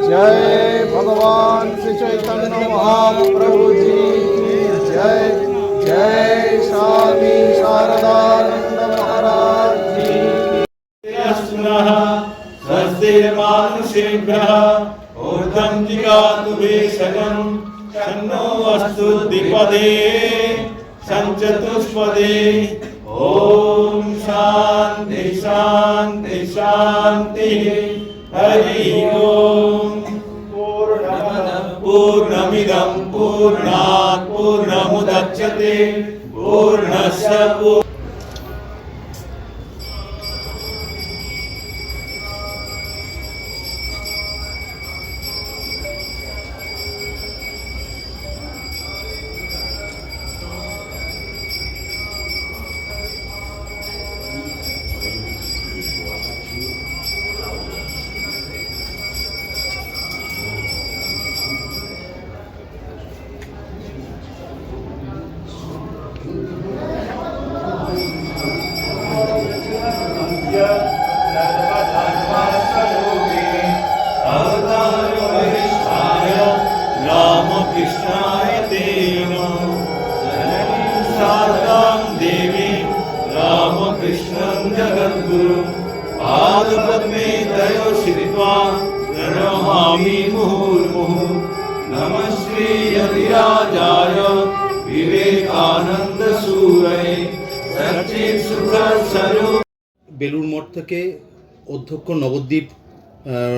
जय भगवान श्री चैतन्य महाप्रभु जी की जय। जय स्वामी शारदानंद महाराज जी की। स्वस्तिर्मानुषेभ्यः ऊर्ध्वं जिगातु भेषजं तन्नो अस्तु द्विपदे संचतुष्पदे। ओम शांति शांति शांति। हरि ओम। पूर्णमिदं पूर्णात् पूर्णमुदच्यते पूर्णस्य कृष्णाय ते नमः। शारदां देवी रामकृष्णं जगद्गुरुं पादपद्मे तयो श्रित्वा प्रणमामि मुहुर्मुहुः। नमः श्री यतिराजाय विवेकानंद सूरये सच्चित् सुख स्वरूप। বেলুড় মঠ থেকে অধ্যক্ষ নবদ্বীপ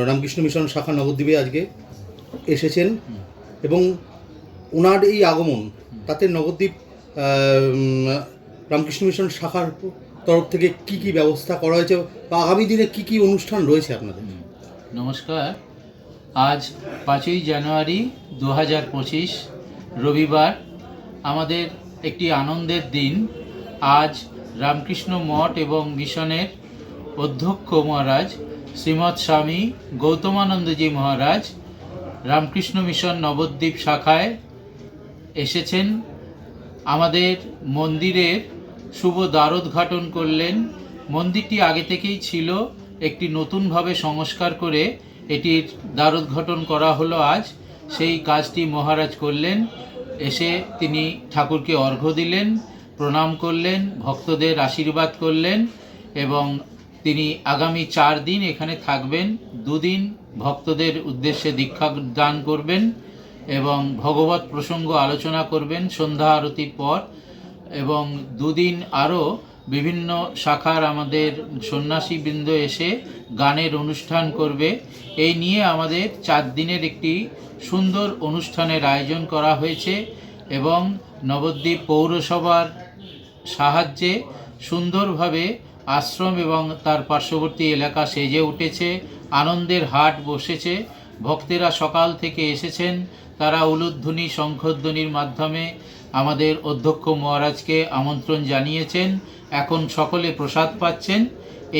রামকৃষ্ণ মিশন শাখা নবদ্বীপে আজকে এসেছেন এবং ওনার এই আগমন তাতে নবদ্বীপ রামকৃষ্ণ মিশন শাখার তরফ থেকে কি কি ব্যবস্থা করা হয়েছে বা আগামী দিনে কি কি অনুষ্ঠান রয়েছে আপনাদের? নমস্কার। আজ 5ই জানুয়ারি 2025 রবিবার আমাদের একটি আনন্দের দিন। আজ রামকৃষ্ণ মঠ এবং মিশনের অধ্যক্ষ মহারাজ শ্রীমৎ স্বামী গৌতমানন্দজি মহারাজ রামকৃষ্ণ মিশন নবদ্বীপ শাখায় এসেছেন। আমাদের মন্দিরের শুভ দ্বারোদ্ঘাটন করলেন। মন্দিরটি আগে থেকেই ছিল, একটি নতুনভাবে সংস্কার করে এটির দ্বারোদ্ঘাটন করা হলো আজ। সেই কাজটি মহারাজ করলেন। এসে তিনি ঠাকুরকে অর্ঘ্য দিলেন, প্রণাম করলেন, ভক্তদের আশীর্বাদ করলেন এবং তিনি আগামী 4 দিন এখানে থাকবেন। 2 দিন ভক্তদের উদ্দেশ্যে দীক্ষা দান করবেন এবং ভগবত প্রসঙ্গ আলোচনা করবেন সন্ধ্যা আরতির পর, এবং 2 দিন আরও বিভিন্ন শাখার আমাদের সন্ন্যাসীবৃন্দ এসে গানের অনুষ্ঠান করবে। এই নিয়ে আমাদের 4 দিনের একটি সুন্দর অনুষ্ঠানের আয়োজন করা হয়েছে এবং নবদ্বীপ পৌরসভার সাহায্যে সুন্দরভাবে আশ্রম এবং তার পার্শ্ববর্তী এলাকা সেজে উঠেছে। আনন্দের হাট বসেছে। ভক্তেরা সকাল থেকে এসেছেন। তারা উলুধ্বনি শঙ্খধ্বনির মাধ্যমে আমাদের অধ্যক্ষ মহারাজকে আমন্ত্রণ জানিয়েছেন। এখন সকলে প্রসাদ পাচ্ছেন।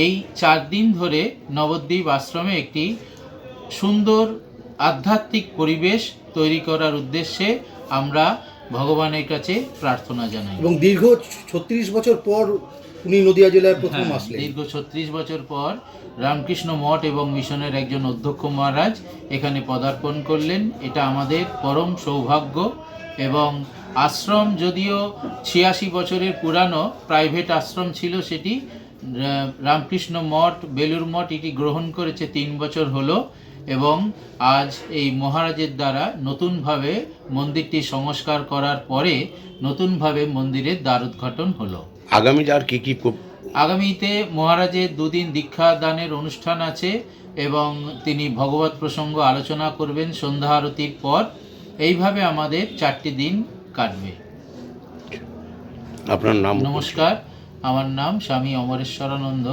এই 4 দিন ধরে নবদ্বীপ আশ্রমে একটি সুন্দর আধ্যাত্মিক পরিবেশ তৈরি করার উদ্দেশ্যে আমরা ভগবানের কাছে প্রার্থনা জানাই। এবং দীর্ঘ 36 বছর পর উনি নদিয়া জেলায় প্রথম হ্যাঁ, আসলেন। দীর্ঘ 36 বছর পর রামকৃষ্ণ মঠ এবং মিশনের একজন অধ্যক্ষ মহারাজ এখানে পদার্পণ করলেন। এটা আমাদের পরম সৌভাগ্য। এবং আশ্রম যদিও 86 বছরের পুরানো প্রাইভেট আশ্রম ছিল, সেটি রামকৃষ্ণ মঠ বেলুর মঠ এটি গ্রহণ করেছে 3 বছর হলো এবং আজ এই মহারাজের দ্বারা নতুনভাবে মন্দিরটি সংস্কার করার পরে নতুনভাবে মন্দিরের দ্বারোদ্ঘাটন হলো। আগামী আর কি কি আগামীতে মহারাজের 2 দিন দীক্ষা দানের অনুষ্ঠান আছে এবং তিনি ভগবত প্রসঙ্গ আলোচনা করবেন সন্ধ্যা আরতির পর। এইভাবে আমাদের 4টি দিন কাটবে। আপনার নাম? নমস্কার, আমার নাম স্বামী অমরেশ্বরানন্দ,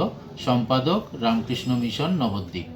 সম্পাদক রামকৃষ্ণ মিশন নবদ্বীপ।